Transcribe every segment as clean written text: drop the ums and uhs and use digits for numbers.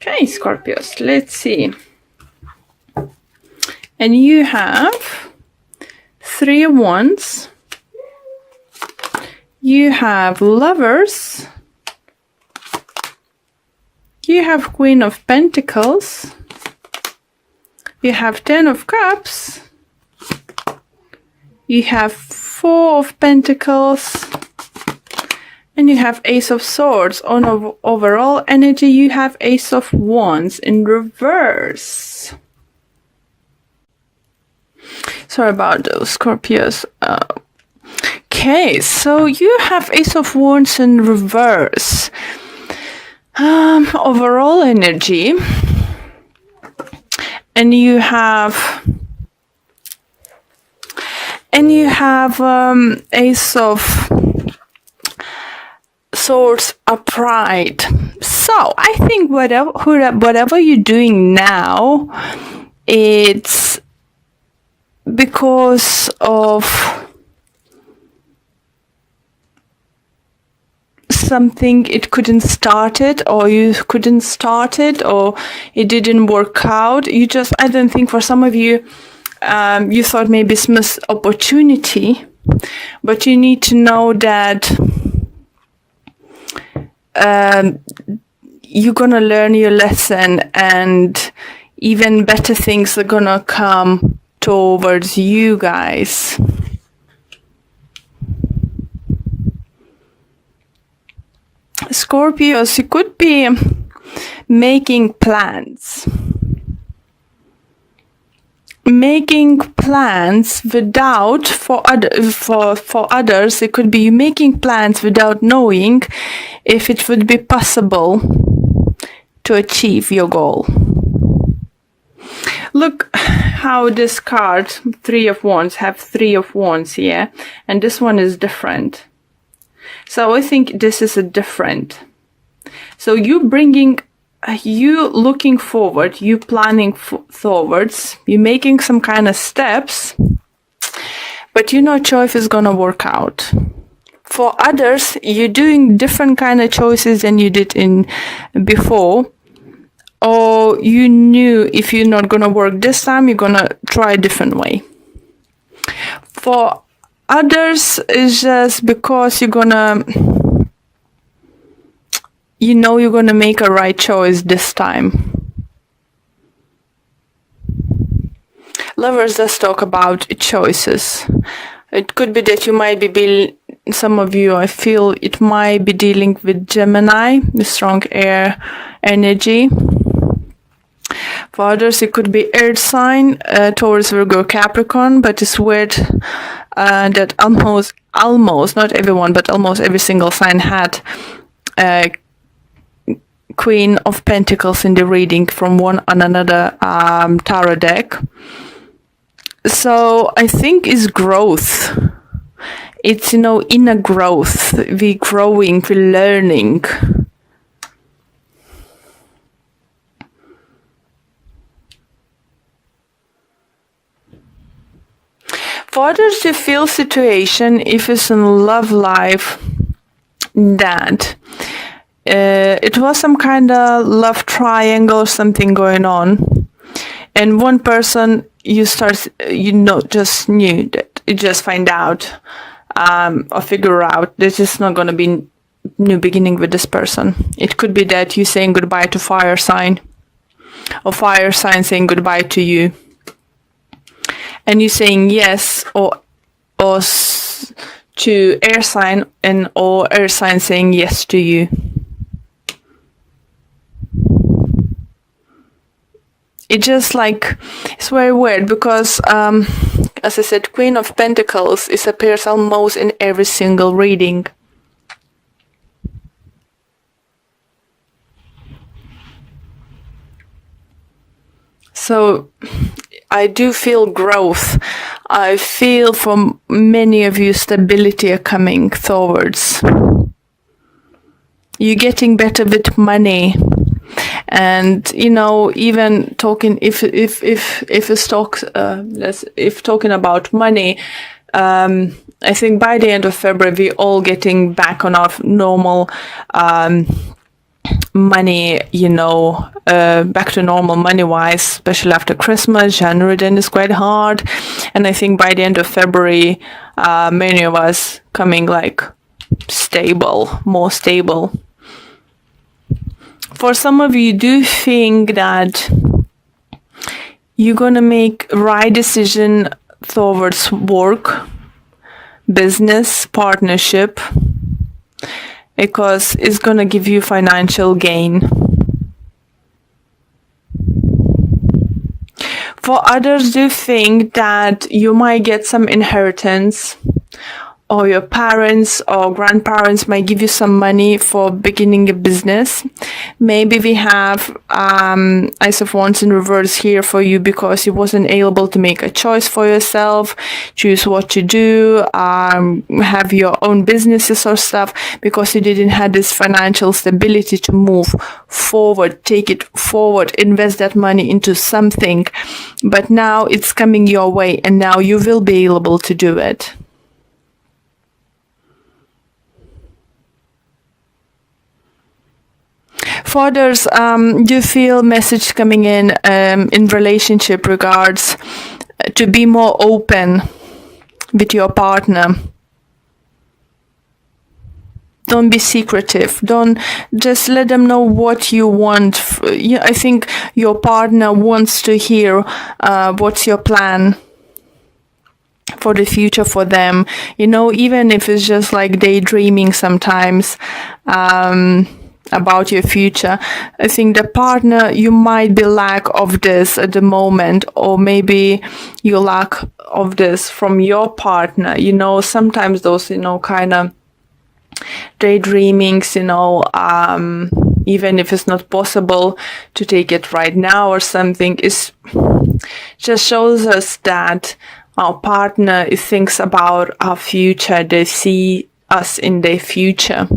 Okay, Scorpios, let's see. And you have 3 of Wands. You have Lovers. You have Queen of Pentacles. You have 10 of Cups. You have 4 of Pentacles. And you have Ace of Swords. On overall energy, you have Ace of Wands in reverse. Sorry about those, Scorpios. Okay, so you have Ace of Wands in reverse. Overall energy. And you have Ace of Swords upright. So I think whatever you're doing now, it's because of something it couldn't start it, or you couldn't start it, or it didn't work out. I don't think for some of you, you thought maybe it's missed opportunity, but you need to know that you're gonna learn your lesson, and even better things are gonna come towards you guys. Scorpios, you could be making plans. Without, for others, it could be making plans without knowing if it would be possible to achieve your goal. Look how this card, 3 of Wands, have 3 of Wands here, and this one is different. So I think this is a different. So you looking forward, you planning forwards, you making some kind of steps, but you're not sure if it's gonna work out. For others, you're doing different kind of choices than you did in before, or you knew if you're not gonna work this time, you're gonna try a different way. For others, it's just because you're gonna make a right choice this time. Lovers does talk about choices. It could be that you might be some of you, I feel it might be dealing with Gemini, the strong air energy. For others, it could be earth sign, Taurus, Virgo, Capricorn, but it's weird that almost, not everyone, but almost every single sign had Queen of Pentacles in the reading from one and another tarot deck. So I think it's growth. It's, inner growth. We're growing, we're learning. For others, you feel situation, if it's in love life, that it was some kind of love triangle or something going on, and one person just knew that you just find out or figure out this is not going to be new beginning with this person. It could be that you're saying goodbye to fire sign, or fire sign saying goodbye to you, and you're saying yes or to air sign, or air sign saying yes to you. It's just it's very weird because, as I said, Queen of Pentacles appears almost in every single reading. So I do feel growth. I feel from many of you stability are coming towards. You're getting better with money. And even talking if talking about money, I think by the end of February we're all getting back on our normal money, back to normal money-wise, especially after Christmas. January then is quite hard. And I think by the end of February, many of us coming like more stable. For some of you, do think that you're gonna make right decision towards work, business, partnership, because it's gonna give you financial gain. For others, do think that you might get some inheritance, or your parents or grandparents might give you some money for beginning a business. Maybe we have Ice of Wands in reverse here for you because you wasn't able to make a choice for yourself, choose what to do, have your own businesses or stuff, because you didn't have this financial stability to move forward, take it forward, invest that money into something. But now it's coming your way, and now you will be able to do it. For others, you feel message coming in relationship regards to be more open with your partner. Don't be secretive. Don't just let them know what you want. I think your partner wants to hear what's your plan for the future for them. Even if it's just like daydreaming sometimes. About your future. I think the partner, you might be lack of this at the moment, or maybe you lack of this from your partner. Sometimes those, kind of daydreamings, even if it's not possible to take it right now or something, is just shows us that our partner thinks about our future. They see us in their future.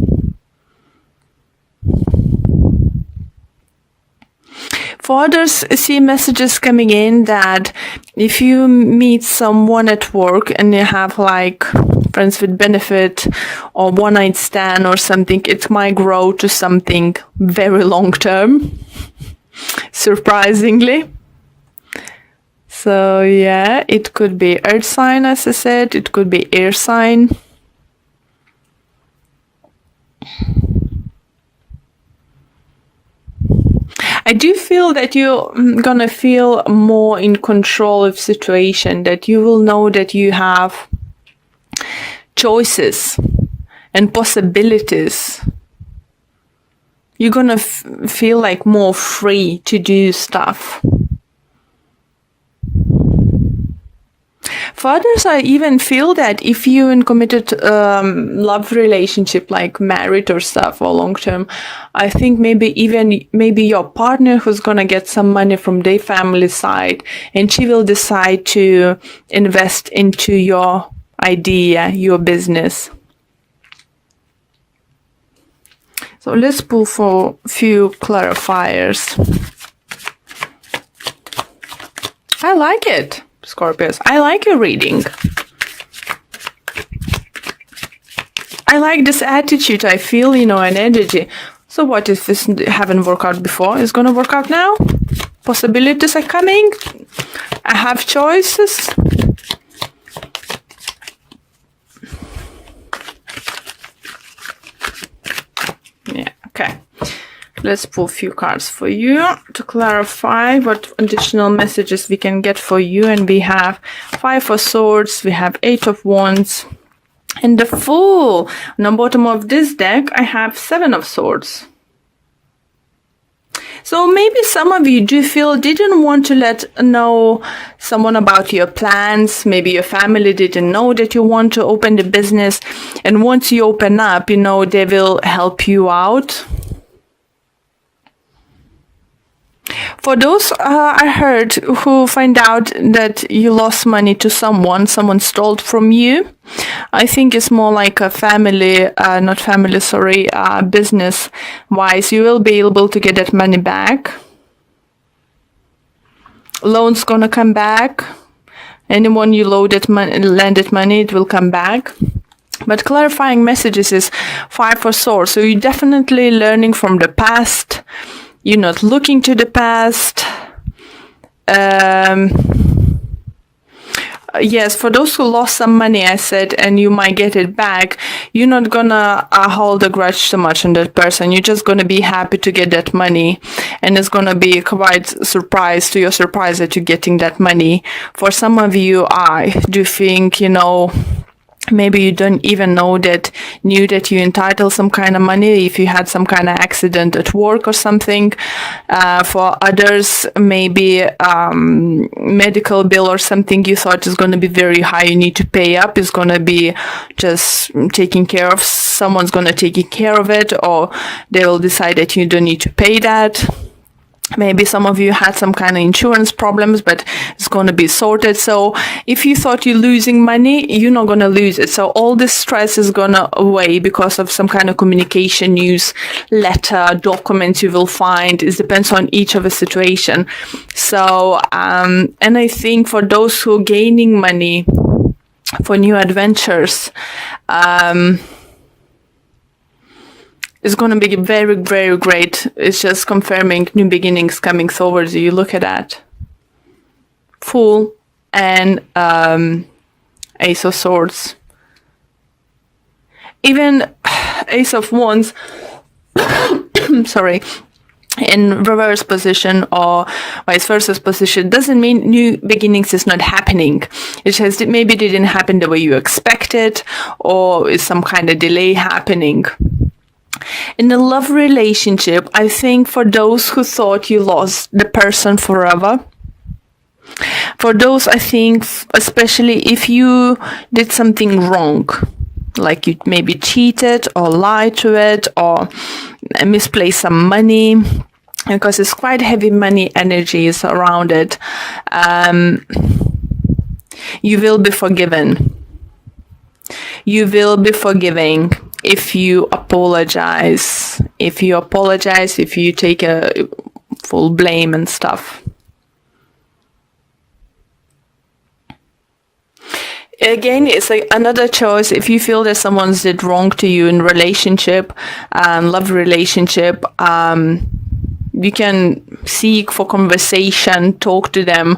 For others, I see messages coming in that if you meet someone at work and you have like friends with benefit or one night stand or something, it might grow to something very long term, surprisingly. So yeah, it could be earth sign, as I said, it could be air sign. I do feel that you're gonna feel more in control of situation, that you will know that you have choices and possibilities. You're gonna feel like more free to do stuff. For others, I even feel that if you're in committed love relationship, like married or stuff, or long term, I think maybe your partner who's gonna get some money from their family side, and she will decide to invest into your idea, your business. So let's pull for a few clarifiers. I like it. Scorpios, I like your reading. I like this attitude. I feel, an energy. So what if this haven't worked out before? It's gonna work out now? Possibilities are coming. I have choices. Yeah, okay. Let's pull a few cards for you to clarify what additional messages we can get for you. And we have 5 of Swords, we have 8 of Wands, and the Fool. On the bottom of this deck, I have 7 of Swords. So maybe some of you do feel didn't want to let know someone about your plans. Maybe your family didn't know that you want to open the business. And once you open up, they will help you out. For those I heard who find out that you lost money to someone stole from you, I think it's more like a business wise. You will be able to get that money back. Loan's gonna come back. Anyone you lended money, it will come back. But clarifying messages is 5 of Swords. So you're definitely learning from the past. You're not looking to the past. Yes, for those who lost some money, I said, and you might get it back, you're not gonna hold a grudge so much on that person. You're just gonna be happy to get that money, and it's gonna be quite surprise to your surprise that you're getting that money. For some of you, I do think, maybe you don't even knew that you entitled some kind of money if you had some kind of accident at work or something. For others, maybe medical bill or something you thought is going to be very high, you need to pay up, is going to be just taken care of. Someone's going to take care of it, or they will decide that you don't need to pay that. Maybe some of you had some kind of insurance problems, but it's going to be sorted. So if you thought you're losing money, you're not going to lose it. So all this stress is going to away because of some kind of communication, news, letter, documents you will find. It depends on each of the situation. So, and I think for those who are gaining money for new adventures, it's going to be very, very great. It's just confirming new beginnings coming towards you. You look at that. Fool and Ace of Swords. Even Ace of Wands, sorry, in reverse position or vice versa position doesn't mean new beginnings is not happening. It just maybe didn't happen the way you expected, or is some kind of delay happening. In a love relationship, I think for those who thought you lost the person forever, for those, I think, especially if you did something wrong, like you maybe cheated or lied to it or misplaced some money, because it's quite heavy money energies around it, you will be forgiven. You will be forgiving if you apologize, if you take a full blame and stuff. Again, it's like another choice. If you feel that someone's did wrong to you in relationship, love relationship, you can seek for conversation, talk to them,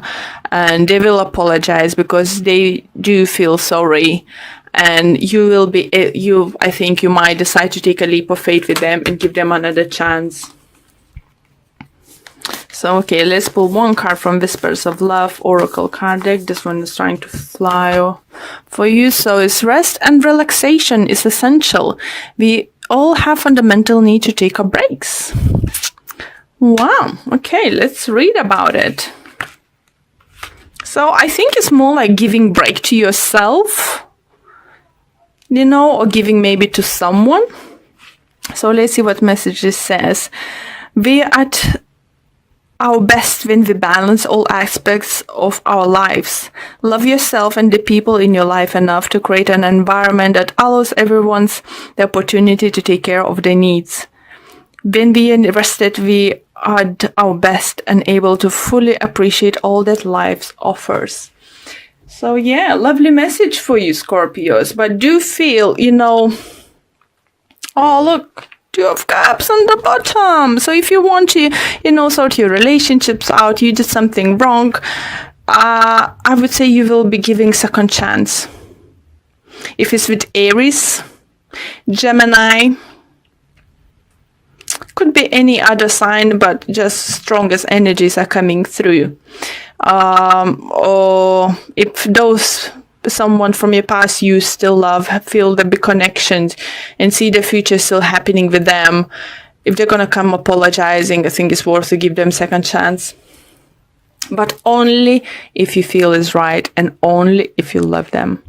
and they will apologize because they do feel sorry. And I think you might decide to take a leap of faith with them and give them another chance. So, okay, let's pull one card from Whispers of Love Oracle card deck. This one is trying to fly for you. So it's rest and relaxation is essential. We all have fundamental need to take our breaks. Wow. Okay, let's read about it. So I think it's more like giving break to yourself, or giving maybe to someone. So let's see what message this says. We are at our best when we balance all aspects of our lives. Love yourself and the people in your life enough to create an environment that allows everyone the opportunity to take care of their needs. When we are rested, we are at our best and able to fully appreciate all that life offers. So yeah, lovely message for you, Scorpios. But do feel, oh look, 2 of Cups on the bottom. So if you want to, sort your relationships out, you did something wrong, I would say you will be giving second chance. If it's with Aries, Gemini, could be any other sign, but just strongest energies are coming through. Or if someone from your past you still love, feel the big connections and see the future still happening with them, if they're gonna come apologizing, I think it's worth to give them second chance. But only if you feel is right and only if you love them.